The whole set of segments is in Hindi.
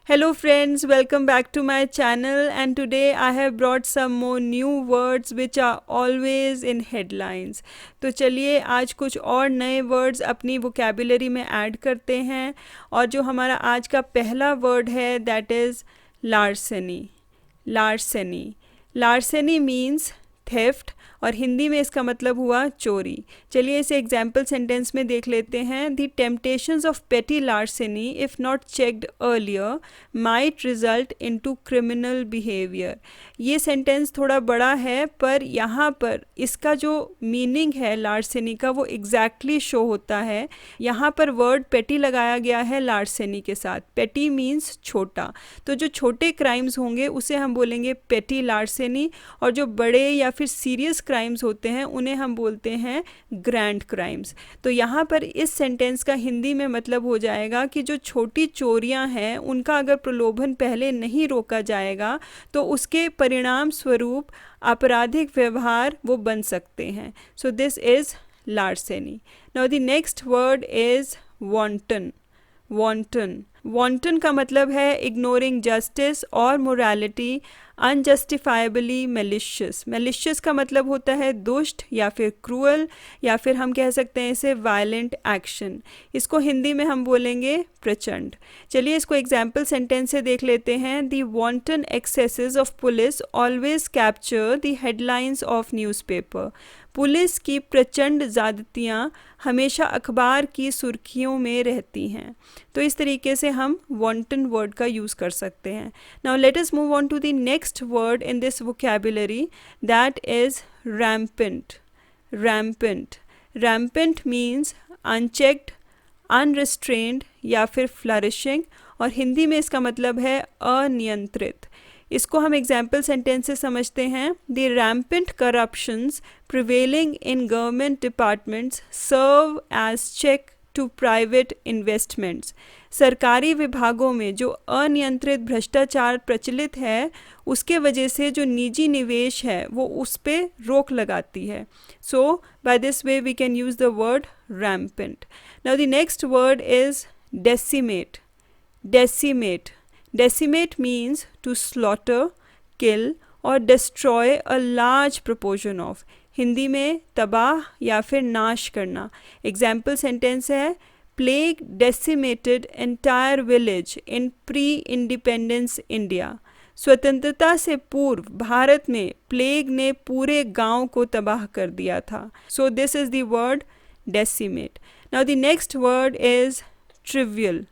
Hello friends, welcome back to my channel and today I have brought some more new words which are always in headlines. तो चलिए आज कुछ और नए वर्ड्स अपनी वोकेबुलरी में ऐड करते हैं और जो हमारा आज का पहला वर्ड है दैट इज़ लार्सेनी. लार्सेनी. लार्सेनी मीन्स थेफ्ट और हिंदी में इसका मतलब हुआ चोरी. चलिए इसे एग्जाम्पल सेंटेंस में देख लेते हैं. The temptations of petty larceny if not checked earlier might result into criminal behaviour. ये सेंटेंस थोड़ा बड़ा है पर यहाँ पर इसका जो मीनिंग है लार्सेनी का वो एग्जैक्टली शो होता है. यहाँ पर वर्ड पेटी लगाया गया है लार्सेनी के साथ. पेटी मीन्स छोटा, तो जो छोटे क्राइम्स होंगे उसे हम बोलेंगे पेटी लार्सेनी और जो बड़े या फिर सीरियस क्राइम्स होते हैं उन्हें हम बोलते हैं ग्रैंड क्राइम्स. तो यहाँ पर इस सेंटेंस का हिंदी में मतलब हो जाएगा कि जो छोटी चोरियाँ हैं उनका अगर प्रलोभन पहले नहीं रोका जाएगा तो उसके परिणाम स्वरूप आपराधिक व्यवहार वो बन सकते हैं. So this is larceny. Now the next word is wanton. Wanton. Wanton का मतलब है इग्नोरिंग जस्टिस और मोरालिटी, अनजस्टिफाइबली मेलिशियस. मेलिशियस का मतलब होता है दुष्ट या फिर क्रूअल या फिर हम कह सकते हैं इसे वायलेंट एक्शन. इसको हिंदी में हम बोलेंगे प्रचंड. चलिए इसको एग्जाम्पल सेंटेंस से देख लेते हैं. The wanton excesses of police always capture the headlines of newspaper. Police की प्रचंड ज़्यादतियाँ हमेशा अखबार की सुर्खियों में रहती हैं. तो इस तरीके से हम wanton वर्ड का यूज़ कर सकते हैं. Now let us move on to the next word in this vocabulary that is rampant. rampant. rampant means unchecked, unrestrained या फिर फ्लरिशिंग और हिंदी में इसका मतलब है अनियंत्रित. इसको हम एग्जाम्पल सेंटेंस से समझते हैं. The rampant corruptions prevailing in government departments serve as check to private investments. सरकारी विभागों में जो अनियंत्रित भ्रष्टाचार प्रचलित है उसके वजह से जो निजी निवेश है वो उस पर रोक लगाती है. So by this way we can use the word rampant. Now the next word is decimate. Decimate. Decimate means to slaughter, kill or destroy a large proportion of. Hindi में तबाह या फिर नाश करना. एग्जाम्पल सेंटेंस है plague decimated entire village in pre independence India. स्वतंत्रता से पूर्व भारत में प्लेग ने पूरे गांव को तबाह कर दिया था. सो this is the word decimate. Now the next word is trivial.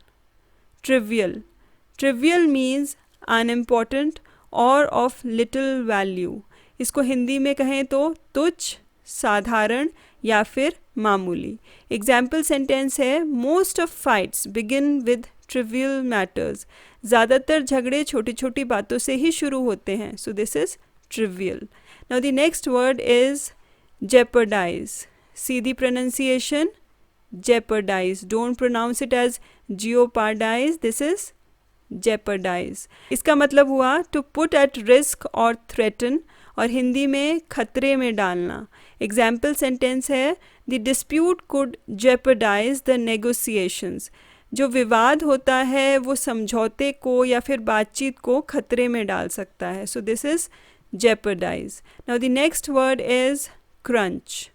Trivial. Trivial means unimportant और ऑफ लिटिल वैल्यू. इसको हिंदी में कहें तो तुच्छ, साधारण या फिर मामूली. एग्जाम्पल सेंटेंस है most of fights begin with trivial matters. ज़्यादातर झगड़े छोटी छोटी बातों से ही शुरू होते हैं. So this is trivial. Now the next word is jeopardize. सीधी pronunciation jeopardize. Don't pronounce it as jeopardize. This is jeopardize. इसका मतलब हुआ to put at risk और threaten और हिंदी में खतरे में डालना. एग्जाम्पल सेंटेंस है the dispute could jeopardize the negotiations. जो विवाद होता है वो समझौते को या फिर बातचीत को खतरे में डाल सकता है. So this is jeopardize. Now the next word is crunch.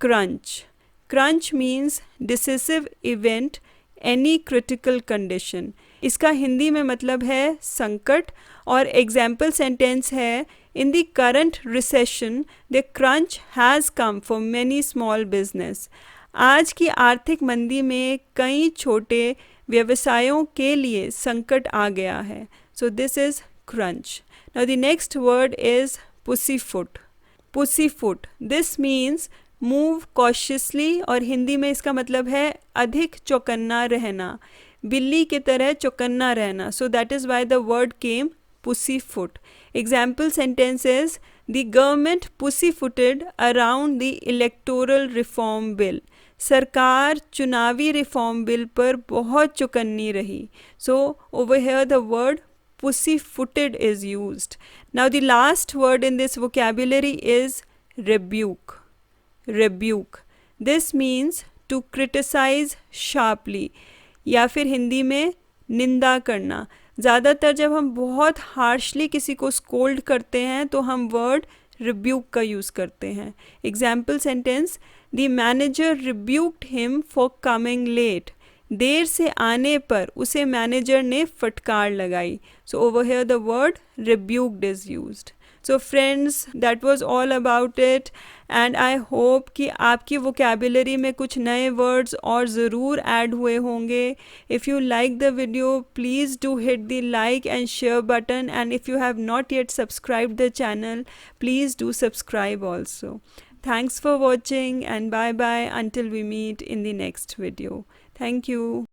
Crunch. Crunch means decisive event, any critical condition. इसका हिंदी में मतलब है संकट और एग्जाम्पल सेंटेंस है in the current recession the crunch has come for many small business. आज की आर्थिक मंदी में कई छोटे व्यवसायों के लिए संकट आ गया है. So this is crunch. Now the next word is pussyfoot. Pussyfoot. This means move cautiously और हिंदी में इसका मतलब है अधिक चौकन्ना रहना, बिल्ली की तरह चौकन्ना रहना. So that is why the word came pussyfoot. Example sentences the government pussyfooted around the electoral reform bill. सरकार चुनावी रिफॉर्म बिल पर बहुत चौकन्नी रही. So over here the word pussyfooted is used. Now the last word in this vocabulary is rebuke. Rebuke. This means to criticize sharply या फिर हिंदी में निंदा करना. ज़्यादातर जब हम बहुत हार्शली किसी को स्कोल्ड करते हैं तो हम वर्ड रिब्यूक का यूज़ करते हैं. Example sentence, the manager rebuked him for coming late. देर से आने पर उसे मैनेजर ने फटकार लगाई. So over here the word rebuked is used. So friends, that was all about it and I hope कि आपकी वोकेबुलरी में कुछ नए वर्ड्स और ज़रूर ऐड हुए होंगे. If you like the video, please do hit the like and share button, and if you have not yet subscribe the channel, please do subscribe also. Thanks for watching and bye bye until we meet in the next video. Thank you.